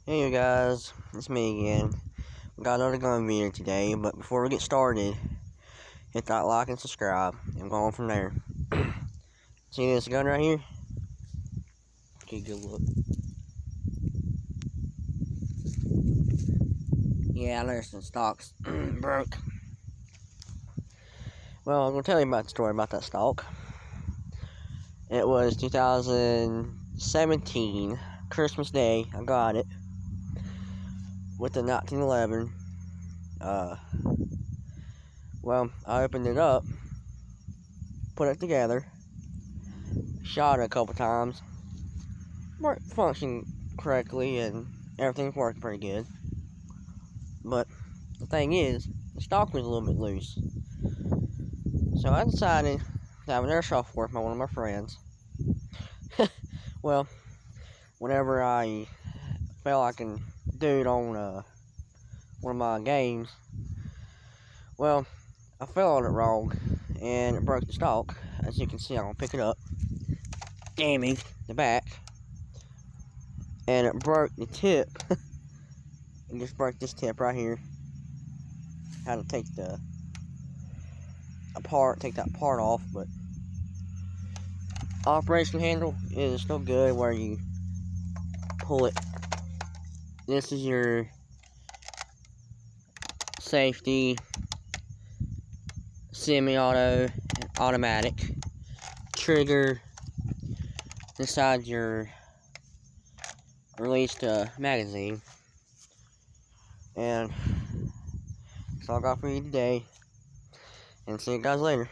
Hey you guys, it's me again. We got another gun video today, but before we get started, hit that like and subscribe, and go on from there. See this gun right here? Okay, good look. Yeah, there's some stocks broke. Well, I'm gonna tell you about the story about that stock. It was 2017, Christmas Day. I got it with the 1911. Well, I opened it up, put it together, shot it a couple times, functioned correctly, and everything's working pretty good. But the thing is, the stock was a little bit loose. So I decided to have an airsoft work by one of my friends. Well, whenever I felt I can do it on one of my games, well, I fell on it wrong, and it broke the stock. As you can see, I'm gonna pick it up. Damaged the back, and it broke the tip. It just broke this tip right here. Had to take that part off, but operation handle is still good where you pull it. This is your safety, semi-auto, and automatic. Trigger, inside your released magazine. And that's all I got for you today. And see you guys later.